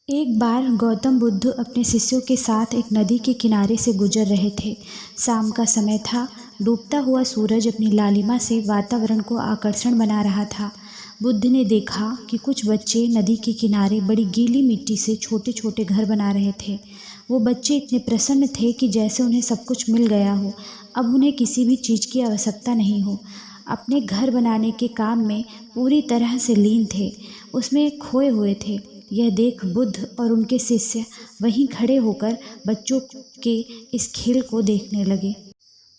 एक बार गौतम बुद्ध अपने शिष्यों के साथ एक नदी के किनारे से गुजर रहे थे। शाम का समय था। डूबता हुआ सूरज अपनी लालिमा से वातावरण को आकर्षण बना रहा था। बुद्ध ने देखा कि कुछ बच्चे नदी के किनारे बड़ी गीली मिट्टी से छोटे छोटे घर बना रहे थे। वो बच्चे इतने प्रसन्न थे कि जैसे उन्हें सब कुछ मिल गया हो, अब उन्हें किसी भी चीज़ की आवश्यकता नहीं हो। अपने घर बनाने के काम में पूरी तरह से लीन थे, उसमें खोए हुए थे। यह देख बुद्ध और उनके शिष्य वहीं खड़े होकर बच्चों के इस खेल को देखने लगे।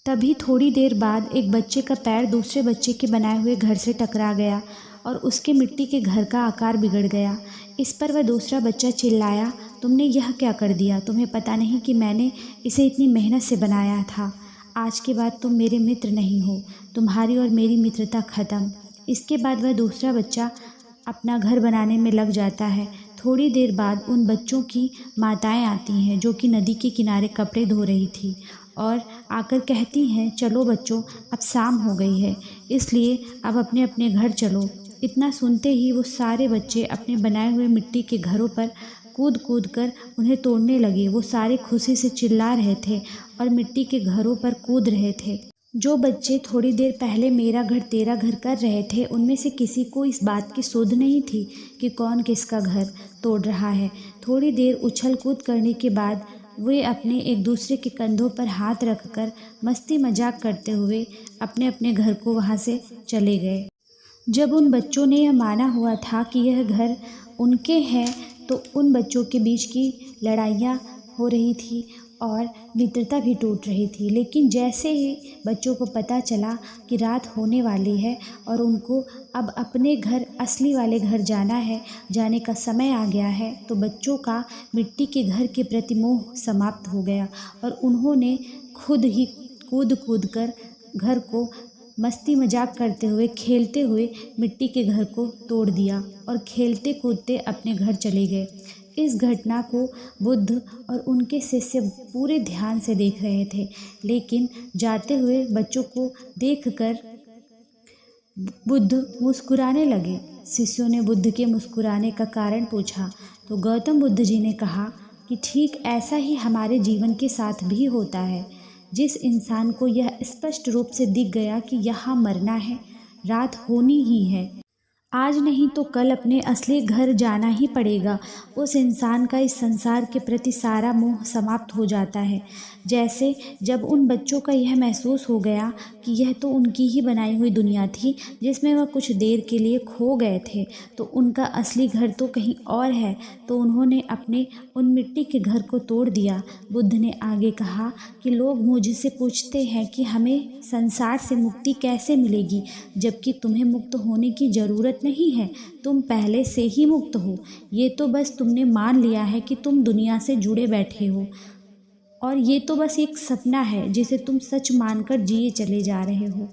तभी थोड़ी देर बाद एक बच्चे का पैर दूसरे बच्चे के बनाए हुए घर से टकरा गया और उसके मिट्टी के घर का आकार बिगड़ गया। इस पर वह दूसरा बच्चा चिल्लाया, तुमने यह क्या कर दिया? तुम्हें पता नहीं कि मैंने इसे इतनी मेहनत से बनाया था? आज के बाद तुम मेरे मित्र नहीं हो, तुम्हारी और मेरी मित्रता खत्म। इसके बाद वह दूसरा बच्चा अपना घर बनाने में लग जाता है। थोड़ी देर बाद उन बच्चों की माताएं आती हैं जो कि नदी के किनारे कपड़े धो रही थी और आकर कहती हैं, चलो बच्चों, अब शाम हो गई है, इसलिए अब अपने अपने घर चलो। इतना सुनते ही वो सारे बच्चे अपने बनाए हुए मिट्टी के घरों पर कूद कूद कर उन्हें तोड़ने लगे। वो सारे खुशी से चिल्ला रहे थे और मिट्टी के घरों पर कूद रहे थे। जो बच्चे थोड़ी देर पहले मेरा घर तेरा घर कर रहे थे, उनमें से किसी को इस बात की सुध नहीं थी कि कौन किसका घर तोड़ रहा है। थोड़ी देर उछल कूद करने के बाद वे अपने एक दूसरे के कंधों पर हाथ रखकर मस्ती मजाक करते हुए अपने अपने घर को वहां से चले गए। जब उन बच्चों ने यह माना हुआ था कि यह घर उनके हैं, तो उन बच्चों के बीच की लड़ाइयाँ हो रही थी और मित्रता भी टूट रही थी। लेकिन जैसे ही बच्चों को पता चला कि रात होने वाली है और उनको अब अपने घर, असली वाले घर जाना है, जाने का समय आ गया है, तो बच्चों का मिट्टी के घर के प्रति मोह समाप्त हो गया और उन्होंने खुद ही कूद कूद कर घर को मस्ती मजाक करते हुए, खेलते हुए मिट्टी के घर को तोड़ दिया और खेलते कूदते अपने घर चले गए। इस घटना को बुद्ध और उनके शिष्य पूरे ध्यान से देख रहे थे, लेकिन जाते हुए बच्चों को देखकर बुद्ध मुस्कुराने लगे। शिष्यों ने बुद्ध के मुस्कुराने का कारण पूछा तो गौतम बुद्ध जी ने कहा कि ठीक ऐसा ही हमारे जीवन के साथ भी होता है। जिस इंसान को यह स्पष्ट रूप से दिख गया कि यहाँ मरना है, रात होनी ही है, आज नहीं तो कल अपने असली घर जाना ही पड़ेगा, उस इंसान का इस संसार के प्रति सारा मोह समाप्त हो जाता है। जैसे जब उन बच्चों का यह महसूस हो गया कि यह तो उनकी ही बनाई हुई दुनिया थी जिसमें वह कुछ देर के लिए खो गए थे, तो उनका असली घर तो कहीं और है, तो उन्होंने अपने उन मिट्टी के घर को तोड़ दिया। बुद्ध ने आगे कहा कि लोग मुझसे पूछते हैं कि हमें संसार से मुक्ति कैसे मिलेगी, जबकि तुम्हें मुक्त होने की ज़रूरत नहीं है, तुम पहले से ही मुक्त हो। ये तो बस तुमने मान लिया है कि तुम दुनिया से जुड़े बैठे हो और ये तो बस एक सपना है जिसे तुम सच मानकर जिए चले जा रहे हो।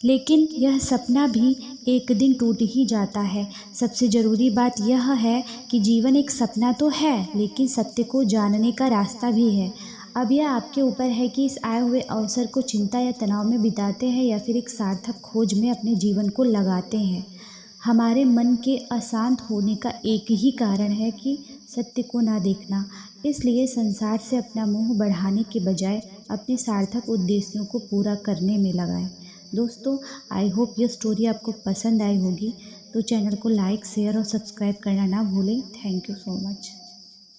लेकिन यह सपना भी एक दिन टूट ही जाता है। सबसे ज़रूरी बात यह है कि जीवन एक सपना तो है, लेकिन सत्य को जानने का रास्ता भी है। अब यह आपके ऊपर है कि इस आए हुए अवसर को चिंता या तनाव में बिताते हैं या फिर एक सार्थक खोज में अपने जीवन को लगाते हैं। हमारे मन के अशांत होने का एक ही कारण है कि सत्य को ना देखना। इसलिए संसार से अपना मोह बढ़ाने के बजाय अपने सार्थक उद्देश्यों को पूरा करने में लगाएं। दोस्तों, आई होप यह स्टोरी आपको पसंद आई होगी, तो चैनल को लाइक, शेयर और सब्सक्राइब करना ना भूलें। Thank you so much.